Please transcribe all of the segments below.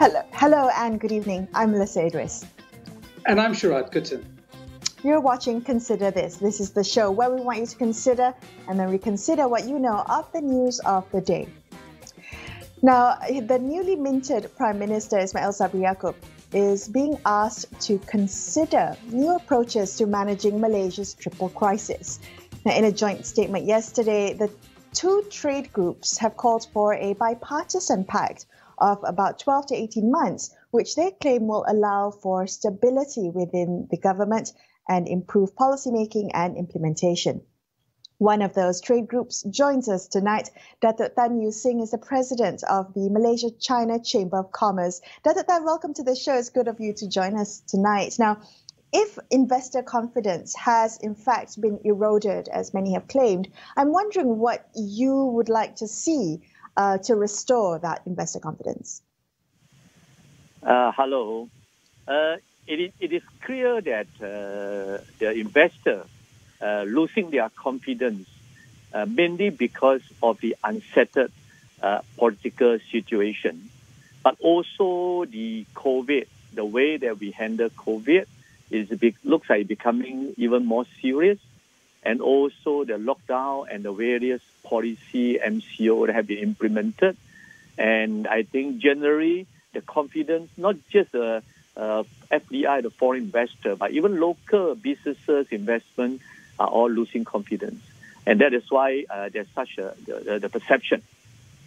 Hello and good evening. I'm Melisa Idris. And I'm Sharaad Kuttan. You're watching Consider This. This is the show where we want you to consider and then reconsider what you know of the news of the day. Now, the newly minted Prime Minister Ismail Sabri Yaakob is being asked to consider new approaches to managing Malaysia's triple crisis. Now, in a joint statement yesterday, the two trade groups have called for a bipartisan pact of about 12 to 18 months, which they claim will allow for stability within the government and improve policymaking and implementation. One of those trade groups joins us tonight. Datuk Tan Yu Sing is the president of the Malaysia-China Chamber of Commerce. Datuk Tan, welcome to the show. It's good of you to join us tonight. Now, if investor confidence has in fact been eroded, as many have claimed, I'm wondering what you would like to see to restore that investor confidence. Hello. It is clear that the investor losing their confidence mainly because of the unsettled political situation, but also the COVID, the way that we handle COVID looks like becoming even more serious, and also the lockdown and the various policy MCO that have been implemented. And I think generally the confidence, not just the FDI, the foreign investor, but even local businesses, investment are all losing confidence. And that is why there's such the perception.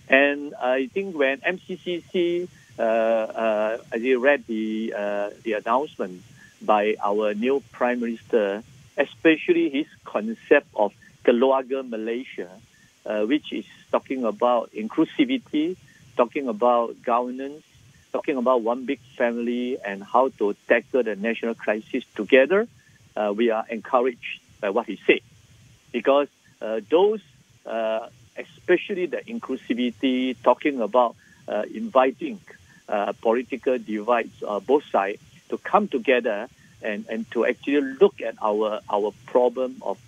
And I think when MCCC, as you read the announcement by our new Prime Minister, especially his concept of Keluarga Malaysia, which is talking about inclusivity, talking about governance, talking about one big family and how to tackle the national crisis together, we are encouraged by what he said. Because those, especially the inclusivity, talking about inviting political divides, both sides, to come together and to actually look at our problem of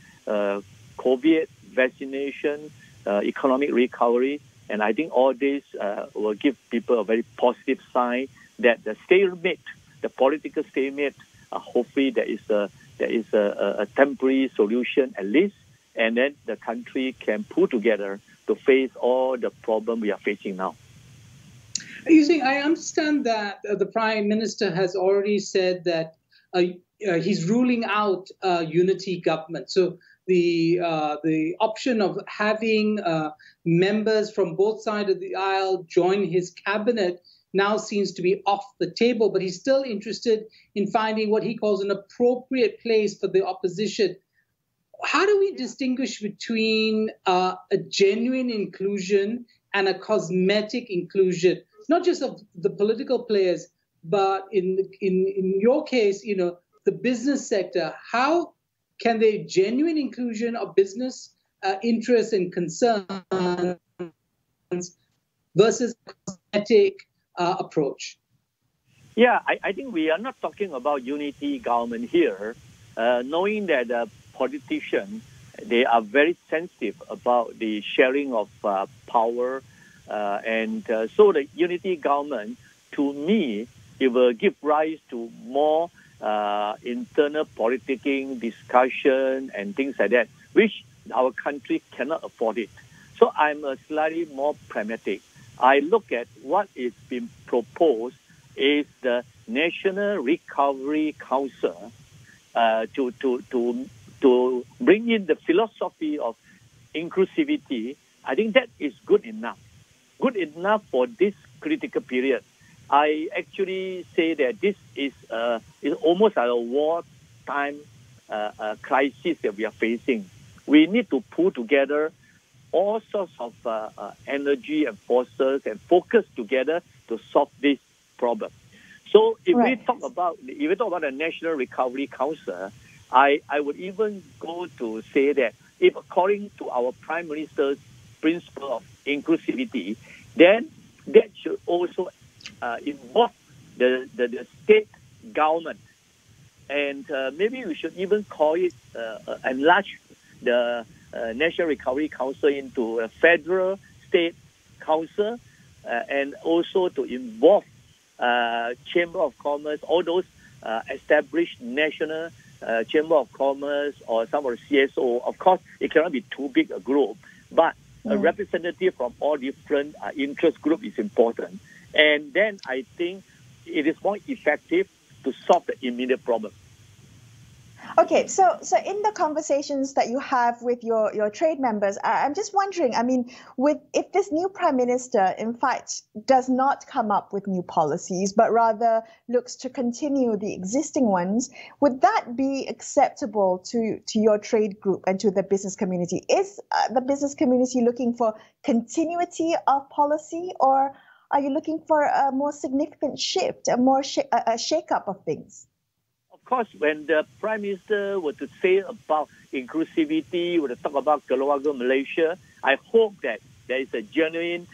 COVID, vaccination, economic recovery. And I think all this will give people a very positive sign that the stalemate, the political stalemate, hopefully there is a temporary solution at least, and then the country can pull together to face all the problem we are facing now. You see, I understand that the Prime Minister has already said that he's ruling out unity government. So the option of having members from both sides of the aisle join his cabinet now seems to be off the table, but he's still interested in finding what he calls an appropriate place for the opposition. How do we distinguish between a genuine inclusion and a cosmetic inclusion, not just of the political players, but in your case, the business sector? How can there be genuine inclusion of business interests and concerns versus cosmetic approach? Yeah, I think we are not talking about unity government here, knowing that politicians, they are very sensitive about the sharing of power. So the unity government, to me, it will give rise to more internal politicking, discussion, and things like that, which our country cannot afford it. So I'm slightly more pragmatic. I look at what is being proposed is the National Recovery Council to bring in the philosophy of inclusivity. I think that is good enough. Good enough for this critical period. I actually say that this is almost like a wartime crisis that we are facing. We need to pull together all sorts of energy and forces and focus together to solve this problem. So if we talk about the National Recovery Council, I would even go to say that if according to our Prime Minister's principle of inclusivity, then that should also involve the state government. And maybe we should even call it, enlarge the National Recovery Council into a federal state council, and also to involve Chamber of Commerce, all those established national Chamber of Commerce or some of the CSO. Of course, it cannot be too big a group, but a representative from all different interest groups is important. And then I think it is more effective to solve the immediate problem. Okay, so in the conversations that you have with your trade members, I'm just wondering, I mean, if this new Prime Minister, in fact, does not come up with new policies, but rather looks to continue the existing ones, would that be acceptable to your trade group and to the business community? Is the business community looking for continuity of policy, or are you looking for a more significant shift, a shake-up of things? Of course, when the Prime Minister were to say about inclusivity, were to talk about Keluarga Malaysia, I hope that there is a genuine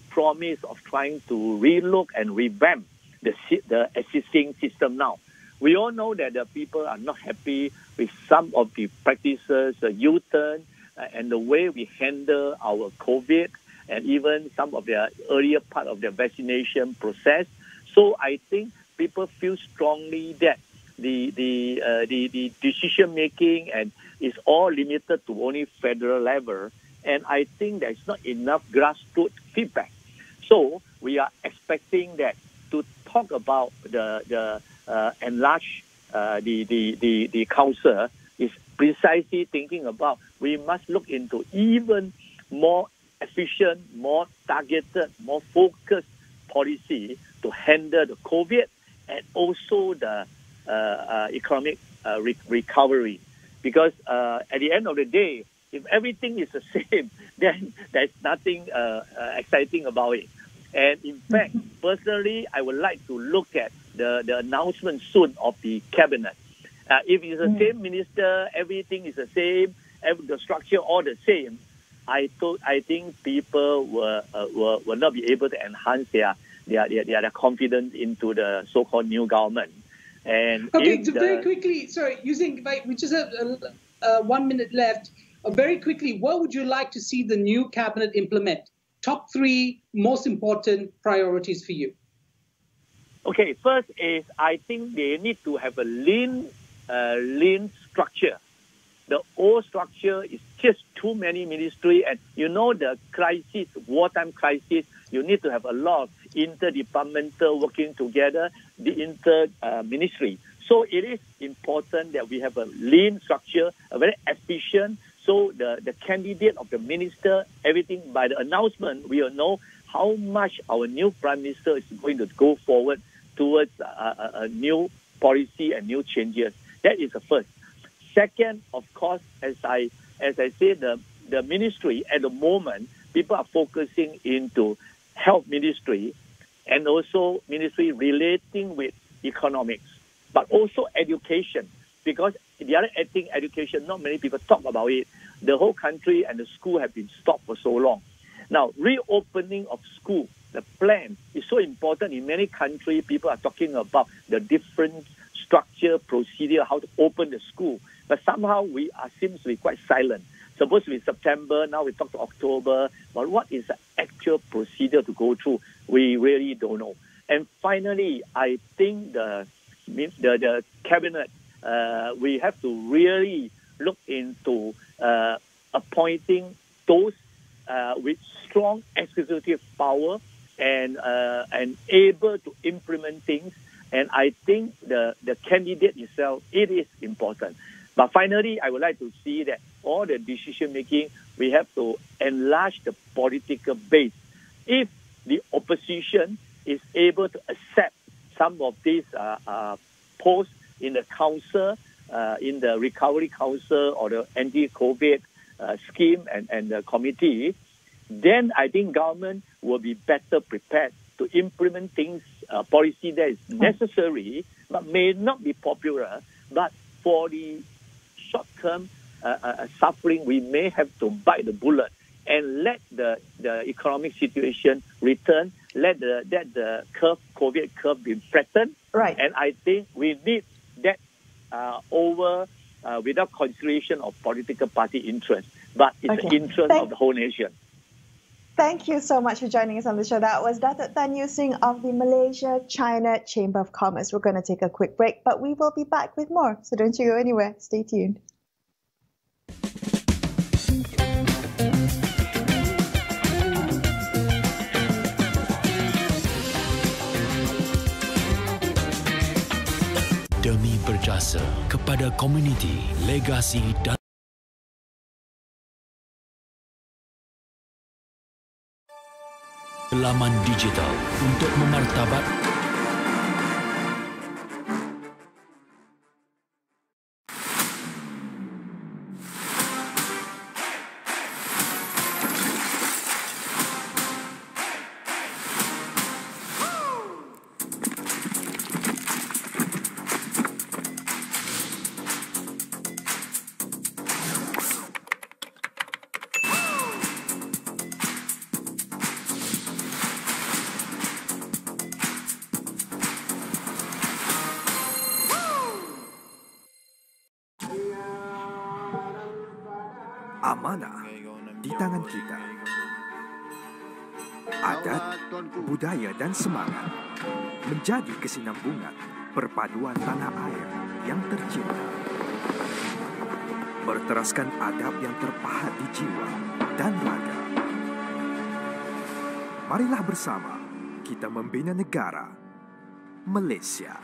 promise of trying to relook and revamp the existing system now. We all know that the people are not happy with some of the practices, the U-turn, and the way we handle our COVID, and even some of the earlier part of the vaccination process. So I think people feel strongly that the decision making and is all limited to only federal level, and I think there's not enough grassroots feedback. So we are expecting that to talk about the enlarge the council is precisely thinking about we must look into even more efficient, more targeted, more focused policy to handle the COVID and also the economic recovery. Because at the end of the day, if everything is the same, then there's nothing exciting about it. And in fact, personally, I would like to look at the announcement soon of the cabinet. If it's the same minister, everything is the same, the structure all the same, I think people will not be able to enhance their confidence into the so-called new government. And okay, so very quickly, sorry, we just have 1 minute left. Very quickly, what would you like to see the new cabinet implement? Top 3 most important priorities for you. Okay, first is I think they need to have a lean structure. The old structure is just too many ministry, and you know the crisis, wartime crisis, you need to have a lot of interdepartmental working together, the inter-ministry. So it is important that we have a lean structure, a very efficient, so the candidate of the minister, everything by the announcement, we will know how much our new Prime Minister is going to go forward towards a new policy and new changes. That is the first. Second, of course, as I said, the ministry at the moment, people are focusing into health ministry and also ministry relating with economics, but also education. Because the other thing, education, not many people talk about it. The whole country and the school have been stopped for so long. Now, reopening of school, the plan is so important. In many countries, people are talking about the different structure, procedure, how to open the school. But somehow seems to be quite silent. Supposed to be September, now we talk to October. But what is the actual procedure to go through? We really don't know. And finally, I think the cabinet, we have to really look into appointing those with strong executive power and able to implement things. And I think the candidate itself, it is important. But finally, I would like to see that all the decision making, we have to enlarge the political base. If the opposition is able to accept some of these posts in the council, in the recovery council or the anti-COVID scheme and the committee, then I think government will be better prepared to implement things, policy that is necessary, but may not be popular. But for the short-term suffering, we may have to bite the bullet and let the economic situation return, let the curve, COVID curve be flattened. Right. And I think we need that without consideration of political party interest, but it's the interest of the whole nation. Thank you so much for joining us on the show. That was Datuk Tan Yusri of the Malaysia-China Chamber of Commerce. We're going to take a quick break, but we will be back with more. So don't you go anywhere. Stay tuned. Demi berjasa kepada komuniti, legasi dan laman digital untuk memartabat amanah di tangan kita. Adat, budaya dan semangat menjadi kesinambungan perpaduan tanah air yang tercinta. Berteraskan adab yang terpahat di jiwa dan raga. Marilah bersama kita membina negara Malaysia.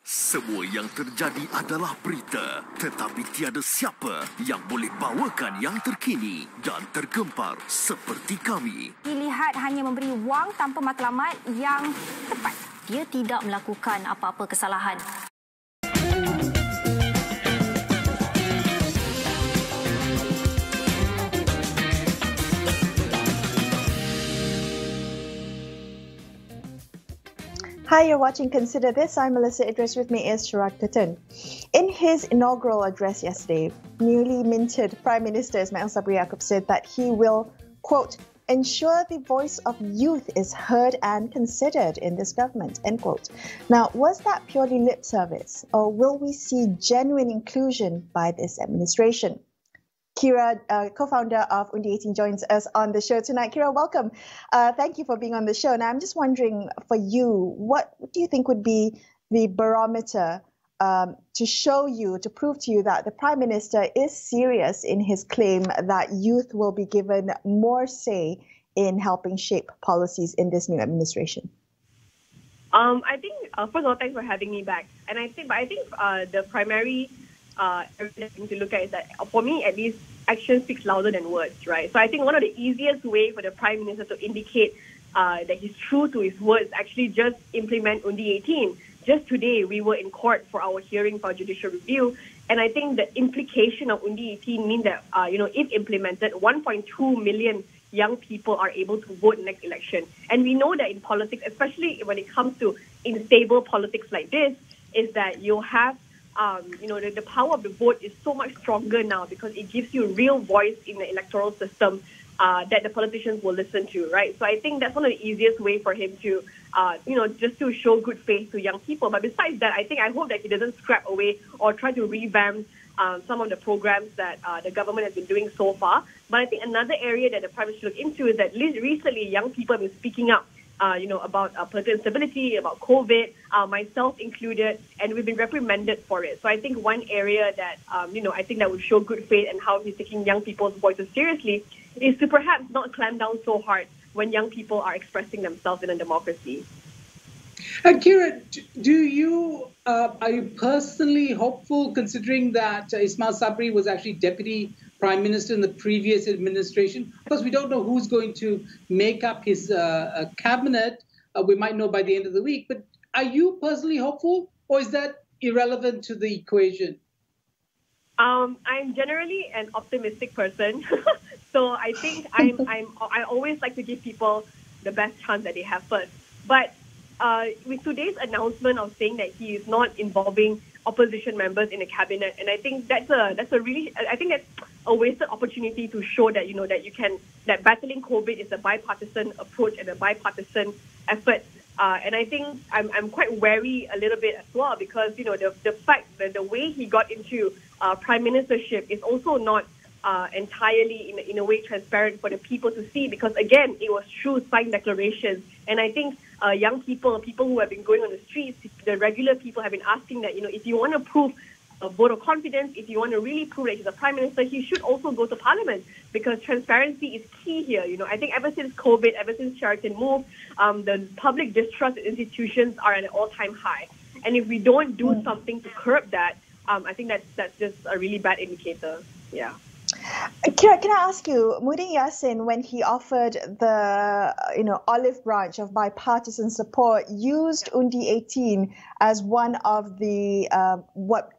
Semua yang terjadi adalah berita, tetapi tiada siapa yang boleh bawakan yang terkini dan tergempar seperti kami. Dilihat hanya memberi wang tanpa matlamat yang tepat. Dia tidak melakukan apa-apa kesalahan. Hi, you're watching Consider This. I'm Melisa Idris. With me is Sharaad Kuttan. In his inaugural address yesterday, newly minted Prime Minister Ismail Sabri Yaakob said that he will, quote, ensure the voice of youth is heard and considered in this government, end quote. Now, was that purely lip service, or will we see genuine inclusion by this administration? Qyira, co-founder of Undi 18, joins us on the show tonight. Qyira, welcome. Thank you for being on the show. Now, I'm just wondering, for you, what do you think would be the barometer to show you, to prove to you that the Prime Minister is serious in his claim that youth will be given more say in helping shape policies in this new administration? I think, first of all, thanks for having me back. And I think the primary thing to look at is that, for me at least, action speaks louder than words, right? So I think one of the easiest way for the Prime Minister to indicate that he's true to his words actually just implement Undi 18. Just today, we were in court for our hearing for judicial review, and I think the implication of Undi 18 means that, if implemented, 1.2 million young people are able to vote next election. And we know that in politics, especially when it comes to unstable politics like this, is that you have the power of the vote is so much stronger now because it gives you real voice in the electoral system that the politicians will listen to, right? So I think that's one of the easiest way for him to, just to show good faith to young people. But besides that, I hope that he doesn't scrap away or try to revamp some of the programs that the government has been doing so far. But I think another area that the Prime Minister should look into is that recently young people have been speaking up about political instability, about COVID, myself included, and we've been reprimanded for it. So I think one area that, I think that would show good faith and how he's taking young people's voices seriously is to perhaps not clamp down so hard when young people are expressing themselves in a democracy. Qyira, are you personally hopeful, considering that Ismail Sabri was actually Deputy Prime Minister in the previous administration? Of course, we don't know who's going to make up his cabinet. We might know by the end of the week. But are you personally hopeful, or is that irrelevant to the equation? I'm generally an optimistic person, so I think I always like to give people the best chance that they have first. But with today's announcement of saying that he is not involving opposition members in the cabinet, and I think that's a wasted opportunity to show that that battling COVID is a bipartisan approach and a bipartisan effort. And I think I'm quite wary a little bit as well because the fact that the way he got into prime ministership is also not entirely in a way transparent for the people to see, because again, it was through signed declarations. And I think young people who have been going on the streets, the regular people have been asking that, if you want to prove a vote of confidence, if you want to really prove that he's a prime minister, he should also go to parliament, because transparency is key here. I think ever since COVID, ever since Sheraton moved, the public distrust in institutions are at an all-time high. And if we don't do something to curb that, I think that's just a really bad indicator. Yeah. Qyira, can I ask you, Muhyiddin Yassin, when he offered the olive branch of bipartisan support, used Undi 18 as one of the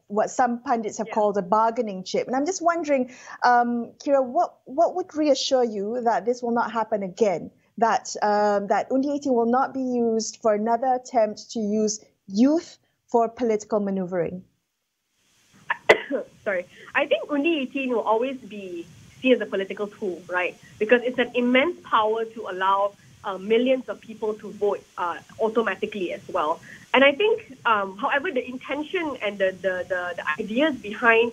what some pundits have called a bargaining chip. And I'm just wondering, Qyira, what would reassure you that this will not happen again? That Undi 18 will not be used for another attempt to use youth for political maneuvering? Sorry. I think Undi 18 will always be seen as a political tool, right? Because it's an immense power to allow millions of people to vote automatically as well. And I think, however, the intention and the ideas behind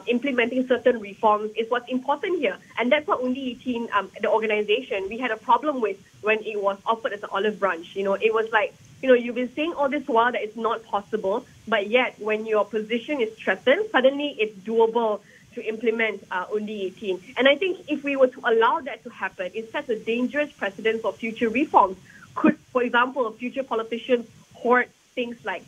implementing certain reforms is what's important here. And that's what Undi 18, the organization, we had a problem with when it was offered as an olive branch. It was like, you've been saying all this while that it's not possible, but yet when your position is threatened, suddenly it's doable to implement Undi 18. And I think if we were to allow that to happen, it sets a dangerous precedent for future reforms. Could, for example, future politicians hoard things like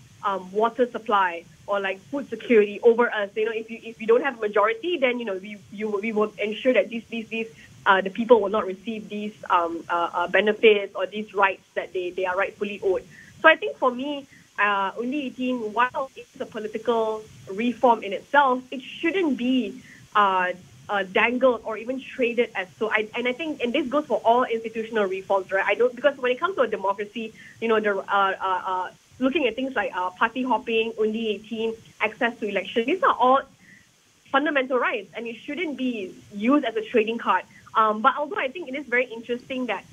water supply or like food security over us? If we don't have a majority, then we will ensure that the people will not receive these benefits or these rights that they are rightfully owed. So I think for me, Undi 18, while it's a political reform in itself, it shouldn't be dangled or even traded as so. I think, and this goes for all institutional reforms, right? Because when it comes to a democracy, looking at things like party hopping, Undi 18, access to election, these are all fundamental rights, and it shouldn't be used as a trading card. But although I think it is very interesting that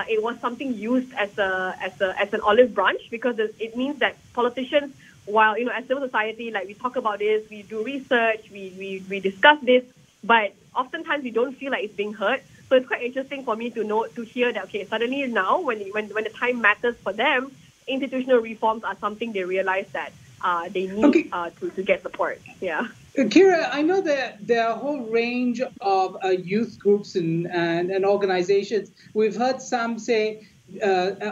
it was something used as an olive branch, because it means that politicians, while as civil society, like we talk about this, we do research, we discuss this, but oftentimes we don't feel like it's being heard. So it's quite interesting for me to hear that suddenly now when the time matters for them, institutional reforms are something they realize that they need to get support. Yeah. Qyira, I know that there are a whole range of youth groups and organizations. We've heard some say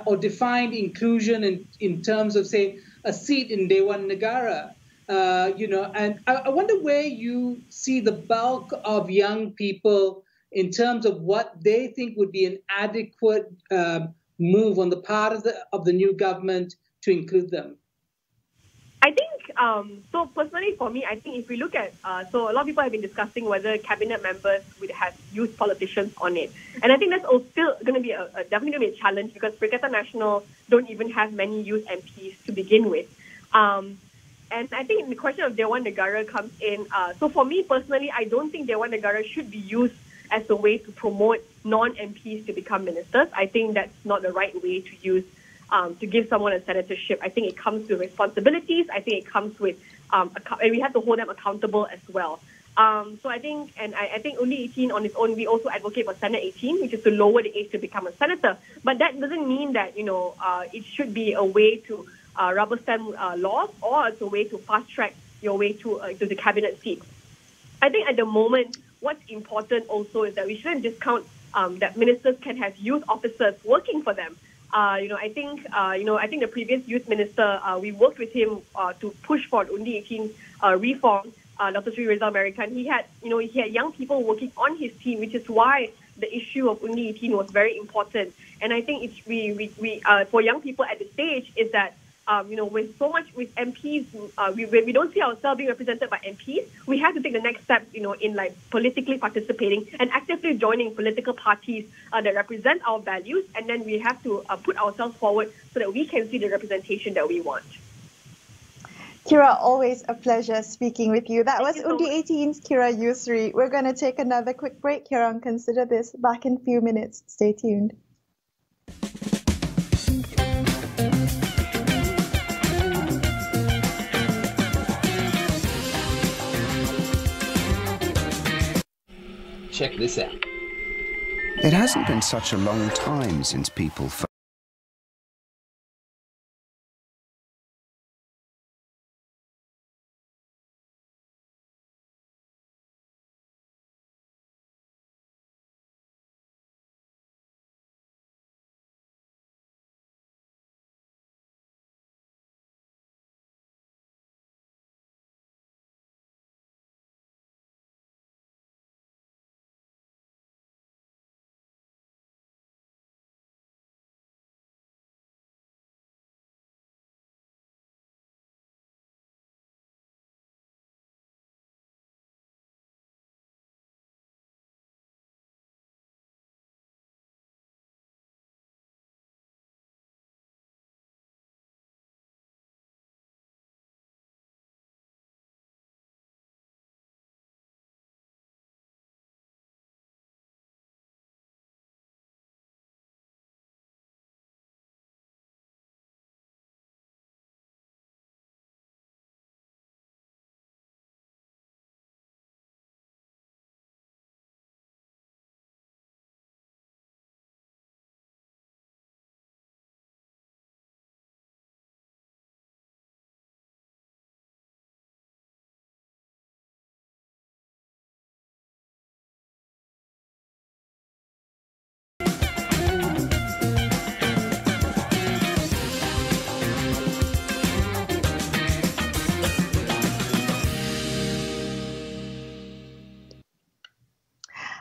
or define inclusion in terms of, say, a seat in Dewan Negara. And I wonder where you see the bulk of young people in terms of what they think would be an adequate move on the part of the new government to include them. I think, so personally for me, I think if we look at, so a lot of people have been discussing whether cabinet members would have youth politicians on it. And I think that's still going to be definitely going to be a challenge, because Perikatan Nasional don't even have many youth MPs to begin with. And I think the question of Dewan Negara comes in. So for me personally, I don't think Dewan Negara should be used as a way to promote non-MPs to become ministers. I think that's not the right way to use to give someone a senatorship. I think it comes with responsibilities. I think it comes with, and we have to hold them accountable as well. So I think Undi 18 on its own, we also advocate for Senate 18, which is to lower the age to become a senator. But that doesn't mean that, it should be a way to rubber stamp laws, or it's a way to fast track your way to the cabinet seat. I think at the moment, what's important also is that we shouldn't discount that ministers can have youth officers working for them. I think the previous youth minister, we worked with him to push for Undi 18 reform. Dr. Sri Rizal American, he had young people working on his team, which is why the issue of Undi 18 was very important. And I think it's for young people at this stage is that with so much with MPs, we don't see ourselves being represented by MPs. We have to take the next step, in like politically participating and actively joining political parties that represent our values, and then we have to put ourselves forward so that we can see the representation that we want. Qyira, always a pleasure speaking with you. That was Undi 18's Qyira Yusri. We're going to take another quick break here on Consider This. Back in a few minutes. Stay tuned. check this out. It hasn't been such a long time since people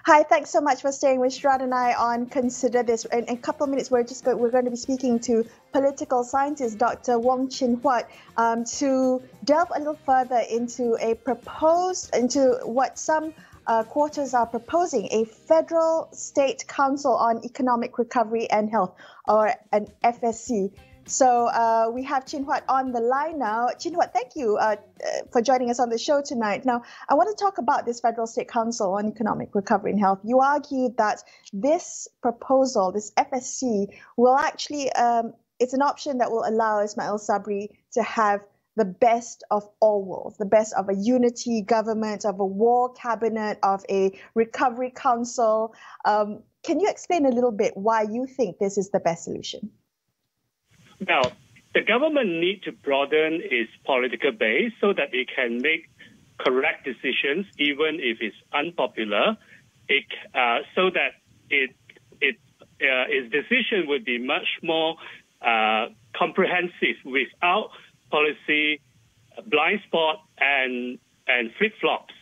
Hi, thanks so much for staying with Sharaad and I on Consider This. In a couple of minutes, we're going to be speaking to political scientist Dr. Wong Chin Huat to delve a little further into what some quarters are proposing, a federal state council on economic recovery and health, or an FSC. So we have Chin Huat on the line now. Chin Huat, thank you for joining us on the show tonight. Now, I want to talk about this Federal State Council on Economic Recovery and Health. You argued that this proposal, this FSC, will actually, it's an option that will allow Ismail Sabri to have the best of all worlds, the best of a unity government, of a war cabinet, of a recovery council. Can you explain a little bit why you think this is the best solution? Now, the government needs to broaden its political base so that it can make correct decisions, even if it's unpopular, so that its decision would be much more comprehensive without policy blind spot and flip-flops.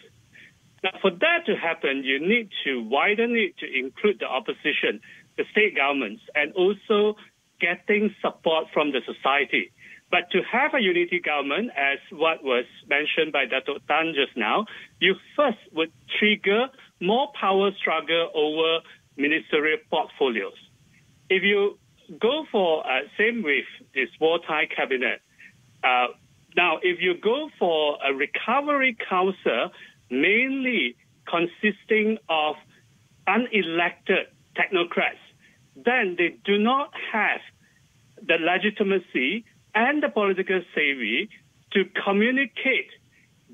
Now, for that to happen, you need to widen it to include the opposition, the state governments, and also getting support from the society. But to have a unity government, as what was mentioned by Datuk Tan just now, you first would trigger more power struggle over ministerial portfolios. If you go for, same with this wartime cabinet, now if you go for a recovery council, mainly consisting of unelected technocrats, then they do not have the legitimacy and the political savvy to communicate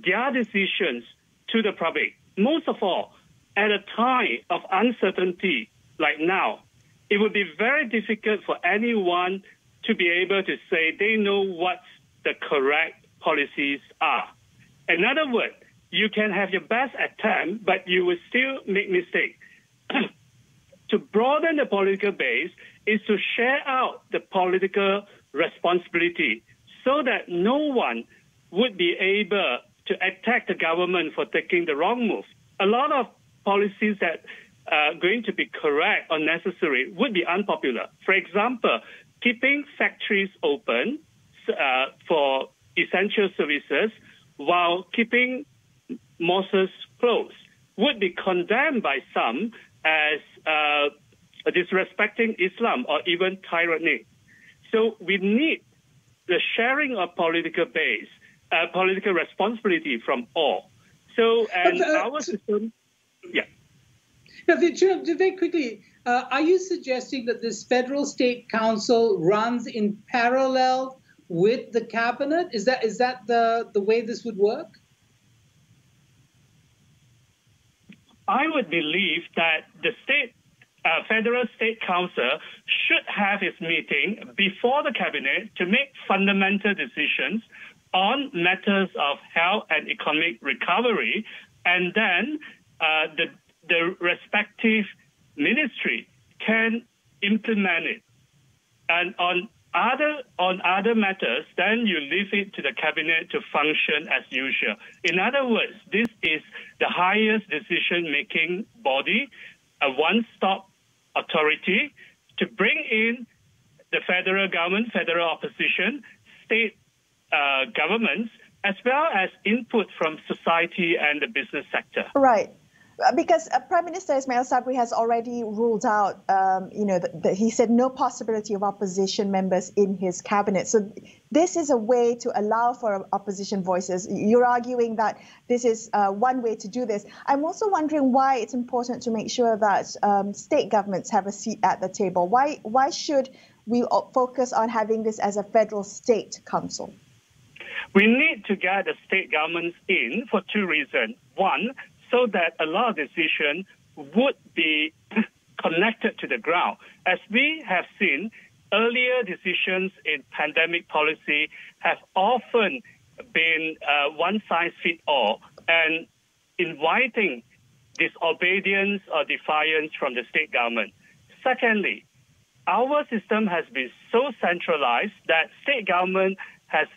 their decisions to the public. Most of all, at a time of uncertainty like now, it would be very difficult for anyone to be able to say they know what the correct policies are. In other words, you can have your best attempt, but you will still make mistakes. To broaden the political base is to share out the political responsibility so that no one would be able to attack the government for taking the wrong move. A lot of policies that are going to be correct or necessary would be unpopular. For example, keeping factories open for essential services while keeping mosques closed would be condemned by some as disrespecting Islam or even tyranny. So we need the sharing of political base, political responsibility from all. So, and our system, yeah. Now, very quickly, are you suggesting that this Federal State Council runs in parallel with the cabinet? Is that the way this would work? I would believe that the Federal State Council should have its meeting before the cabinet to make fundamental decisions on matters of health and economic recovery, and then the respective ministry can implement it. And on other matters, then you leave it to the cabinet to function as usual. In other words, this is the highest decision-making body, a one-stop authority to bring in the federal government, federal opposition, state governments, as well as input from society and the business sector. Right. Because Prime Minister Ismail Sabri has already ruled out, he said no possibility of opposition members in his cabinet. So this is a way to allow for opposition voices. You're arguing that this is one way to do this. I'm also wondering why it's important to make sure that state governments have a seat at the table. Why should we focus on having this as a federal state council? We need to get the state governments in for two reasons. One, so that a lot of decisions would be connected to the ground. As we have seen, earlier decisions in pandemic policy have often been one-size-fits-all and inviting disobedience or defiance from the state government. Secondly, our system has been so centralized that state government has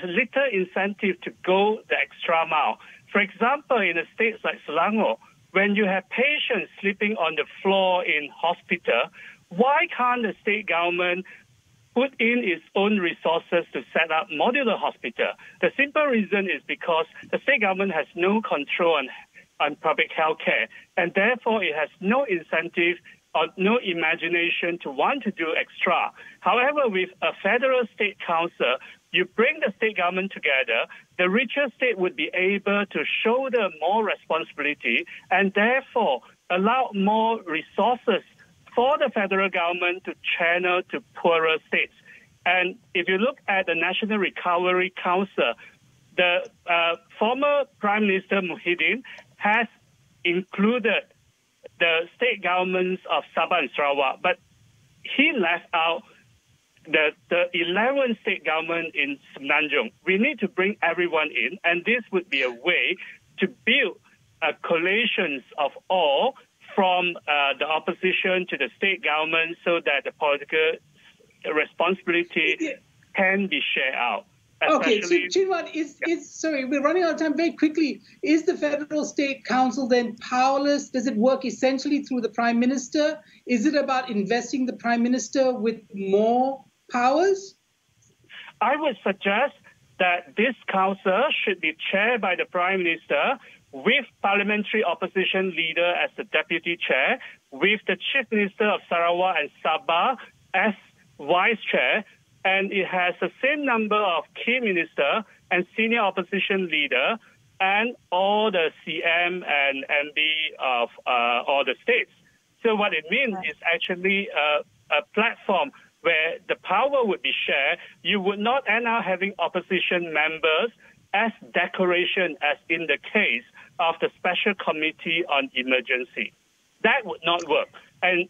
little incentive to go the extra mile. For example, in a state like Selangor, when you have patients sleeping on the floor in hospital, why can't the state government put in its own resources to set up modular hospital? The simple reason is because the state government has no control on public health care, and therefore it has no incentive or no imagination to want to do extra. However, with a federal state council, you bring the state government together, the richer state would be able to shoulder more responsibility and therefore allow more resources for the federal government to channel to poorer states. And if you look at the National Recovery Council, the former Prime Minister Muhyiddin has included the state governments of Sabah and Sarawak, but he left out the 11 state government in Semenanjung. We need to bring everyone in, and this would be a way to build coalitions of all from the opposition to the state government so that the political responsibility can be shared out. Okay, so Chin Huat, sorry, we're running out of time very quickly. Is the Federal State Council then powerless? Does it work essentially through the Prime Minister? Is it about investing the Prime Minister with more powers? I would suggest that this council should be chaired by the Prime Minister with parliamentary opposition leader as the deputy chair, with the Chief Minister of Sarawak and Sabah as vice chair, and it has the same number of key minister and senior opposition leader and all the CM and MB of all the states. So what it means is actually a platform where the power would be shared. You would not end up having opposition members as decoration as in the case of the Special Committee on Emergency. That would not work. And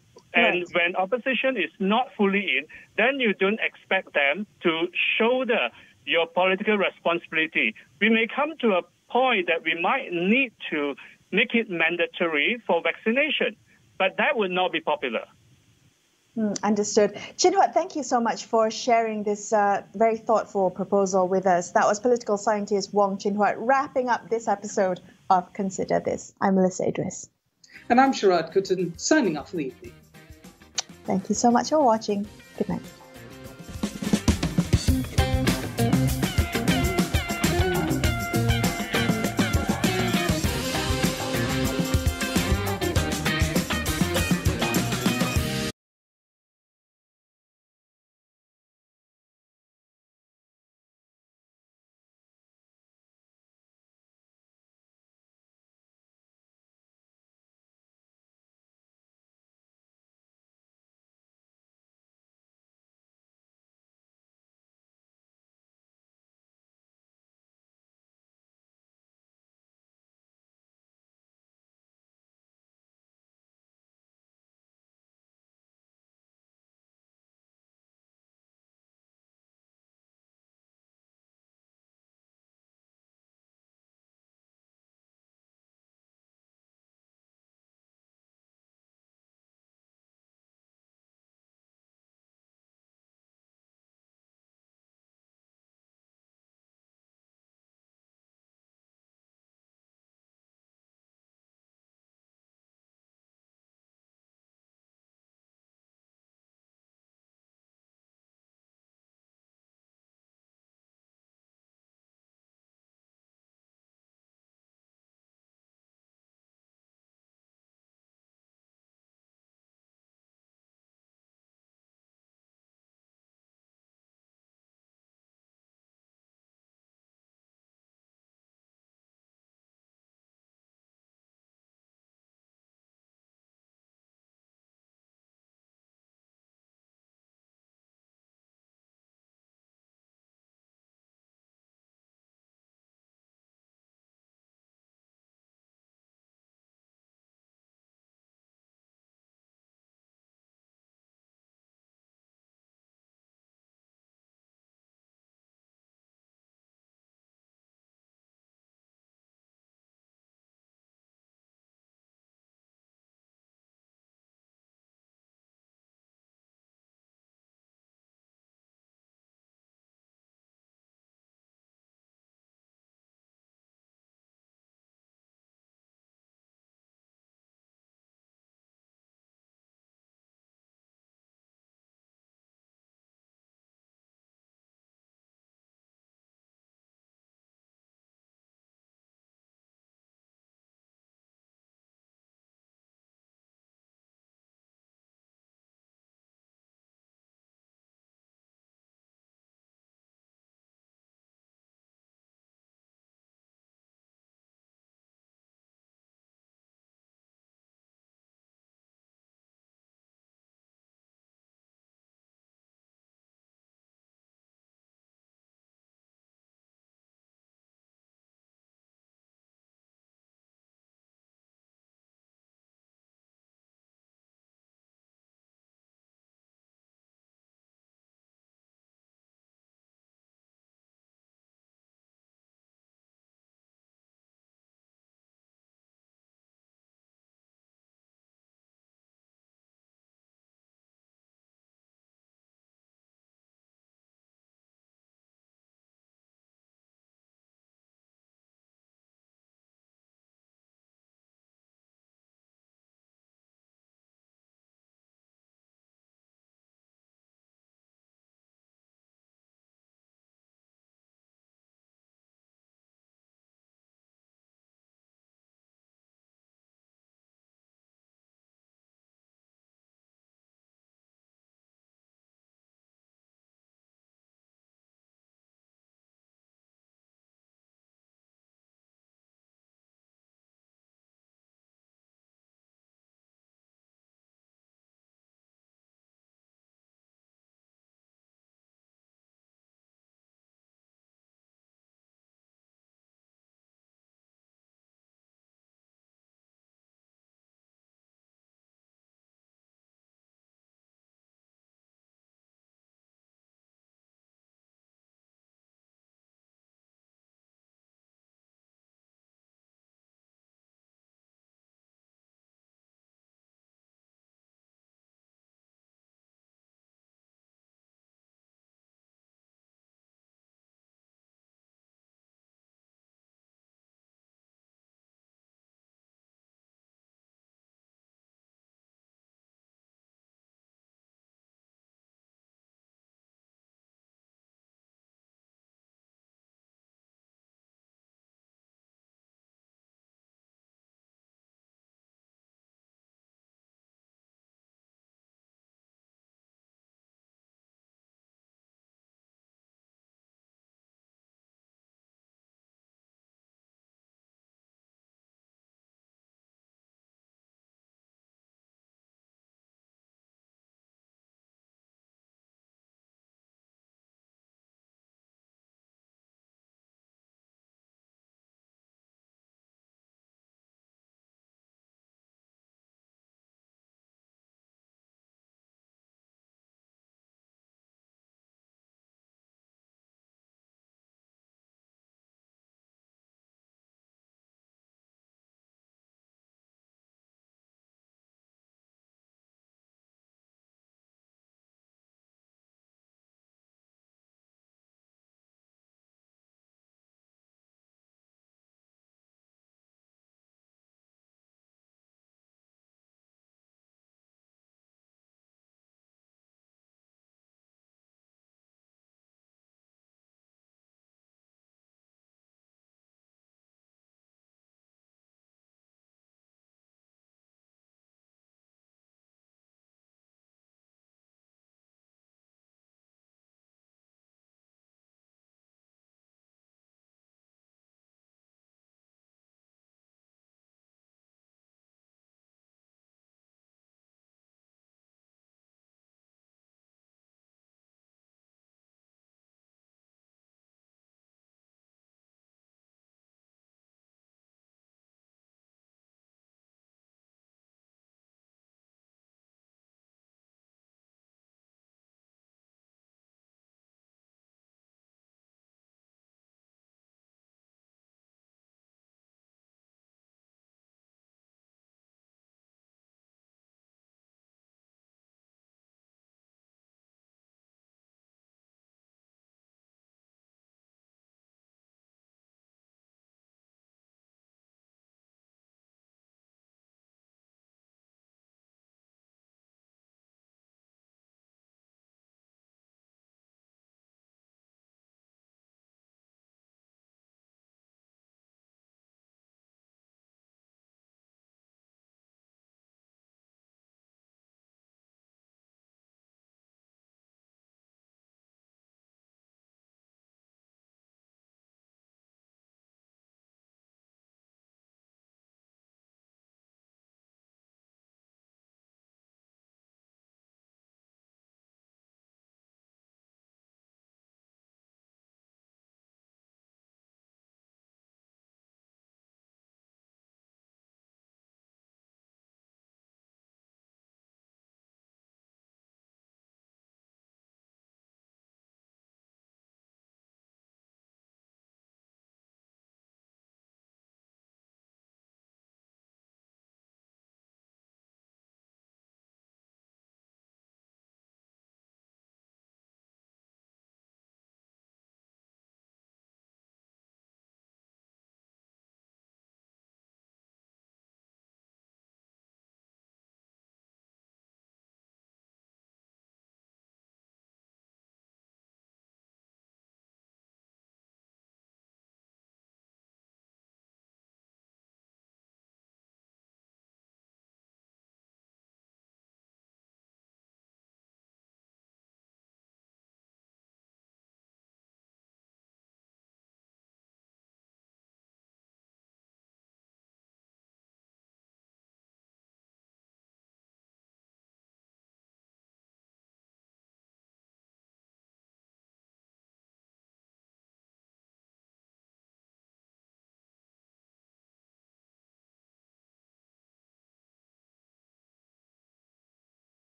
when opposition is not fully in, then you don't expect them to shoulder your political responsibility. We may come to a point that we might need to make it mandatory for vaccination, but that would not be popular. Understood. Chin Huat, thank you so much for sharing this very thoughtful proposal with us. That was political scientist Wong Chin Huat wrapping up this episode of Consider This. I'm Melisa Idris. And I'm Sharaad Kuttan, signing off for the evening. Thank you so much for watching. Good night.